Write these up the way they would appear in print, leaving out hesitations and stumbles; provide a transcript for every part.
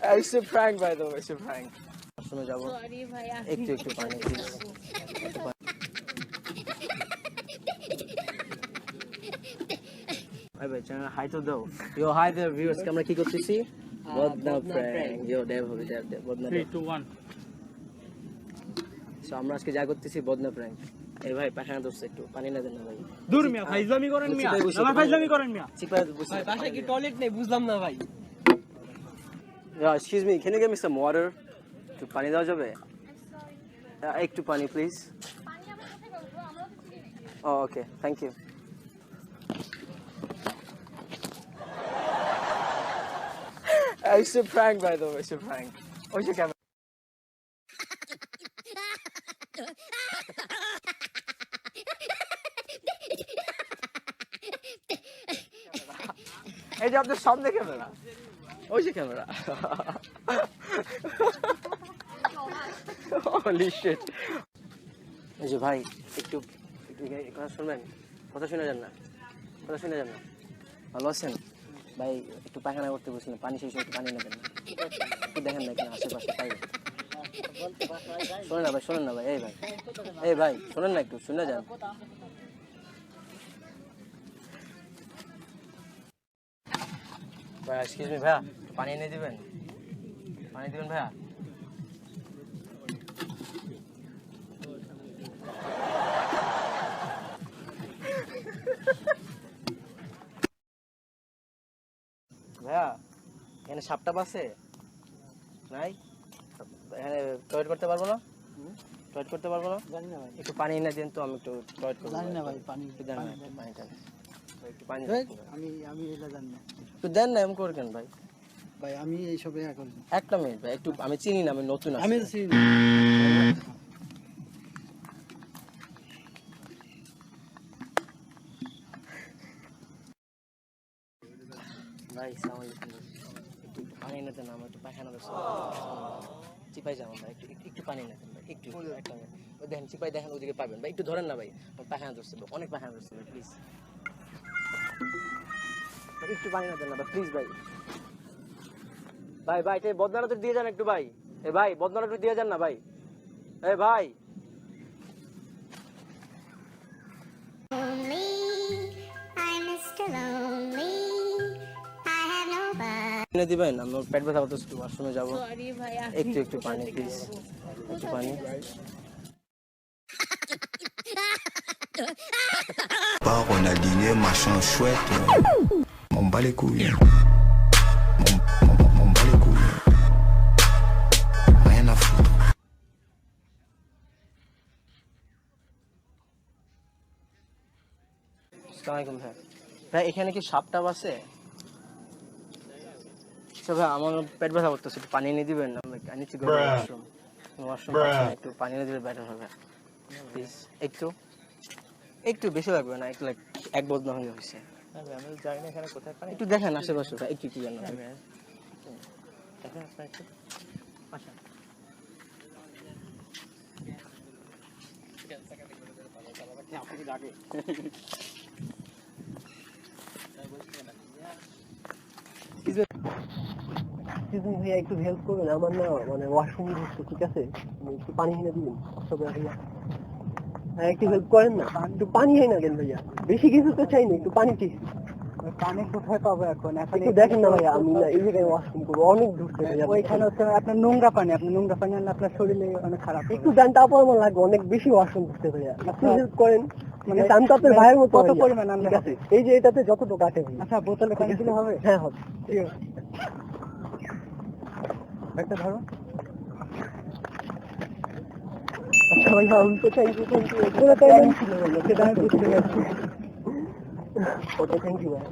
It's a prank, by the way. It's a prank. শুনে যাব sorry ভাই একটু পানি প্লিজ ভাই ভাই চ্যানেল হাই তো দাও ইয়ো হাই देयर ভিউয়ার্স আমরা কি করতেছি বদনা প্র্যাঙ্ক ইয়ো দেব হবে দেব বদনা 3 2 1 সো আমরা আজকে যা করতেছি বদনা প্র্যাঙ্ক এই ভাই পাখানা দোস্ত একটু পানি না দেন না ভাই দূর মিয়া ফাইজলামি করেন মিয়া আমার ফাইজলামি করেন মিয়া চিপা ভাই বাসায় কি টয়লেট নেই বুঝলাম না ভাই excuse me can you give me some water একটু পানি দেওয়া যাবে একটু পানি প্লিজ পানি আমরা কোথায় পাবো ব্রো আমরা তো চিনি না Oh, okay. Thank you. It's a prank, by the way. It's a prank. Where's your camera? Hey, you have to stop the camera. Where's your camera? Holy shit. এই যে ভাই একটু কথা শুনবেন কথা শুনে যান না ভালো আছেন ভাই একটু পায়খানা করতে বসলেন পানি শেষ একটু পানি নেবেন একটু দেখেন না এখানে আশেপাশে তাই শোনেন না ভাই এই ভাই শোনেন না একটু শুনে যান ভাই এক্সকিউজ মি ভাইয়া পানি এনে দিবেন ভাইয়া ভাইয়া এখানে সাপটা আছে নাই এখানে টয়লেট করতে পারবো না জানি না ভাই একটু পানি এনে দিন তো আমি একটু টয়লেট করবো জানি না ভাই পানি একটু দেন না পানিটা একটু পানি আমি এটা জানি না একটু দেন না এমন করবেন ভাই ভাই আমি এইসবে এখন একটা মিনিট ভাই একটু আমি চিনি না আমি নতুন আছি। আমি চিনি না। ভাই সালাম আলাইকুম একটু পানি এনে দেন আমার একটু পায়খানা করছে চিপাই যাবো ভাই একটু পানি এনে দেন ভাই একটু একটা মিনিট ওই দেখেন চিপাই দেখেন ওদিকে পাবেন ভাই একটু ধরেন না ভাই আমার পায়খানা ধরছে অনেক পায়খানা ধরছে ভাই প্লিজ একটু পানি না দেন না প্লিজ ভাই এই বদনাটা তো দিয়ে যান একটু ভাই ভাই বদনাটা একটু দিয়ে যান না ভাই ভাই দিবেন আমার পেট ব্যথা করতেছে একটু ওয়াশরুমে যাবো সরি ভাই একটু পানি প্লিজ একটু পানি On a dîné, machin chouette. M'en bat les couilles. M'en bat les couilles. Rien à foutre. আসসালামু আলাইকুম ভাই এখানে কি সাপটা আছে ভাই আমার পেট ব্যথা করতেছে একটু পানি এনে দিবেন I need to go to the washroom একটু পানি এনে দিলে বেটার হবে প্লিজ একটু বেশি লাগবে না একটু লাইক এক বদনা হয়ে হয়েছে আমি জানি না এখানে কোথায় পানি একটু দেখেন আশেপাশে একটু জানো দেখেন আপনার একটু আচ্ছা ভাইয়া একটু হেল্প করবেন আমার না মানে ওয়াশরুম ঢুকছে ঠিক আছে একটু পানি এনে দিবেন ভাইয়া হ্যাঁ একটু হেল্প করেন না একটু পানি এনে দেন ভাইয়া বেশি কিছু তো চাই না একটু পানি ঠিক পানি কোথায় পাবো এখন একটু দেখেন না ভাইয়া আমি না এই জায়গায় ওয়াশরুম করবো অনেক ঢুকছে ওইখানে হচ্ছে আপনার নোংরা পানি আনলে আপনার শরীরে অনেক খারাপ একটু দেন তারপর আমার লাগবে অনেক বেশি ওয়াশরুম ঢুকছে ভাইয়া একটু হেল্প করেন মানে আমি তো আপনার ভাইয়ের মতো কত পরিমাণ আনলে ঠিক আছে এই যে এটাতে যতটুকু কাটে আচ্ছা বোতলে পানি দিলে হবে হ্যাঁ হবে ঠিক আছে একটা ধরো আচ্ছা ভাইয়া আমি তো চাই পুরো টাইম ছিল ভাইয়া সেটা আমি বুঝতে পারছি ওকে থ্যাংক ইউ ভাই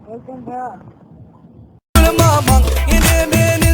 ওয়েলকাম ভাইয়া Mama, in the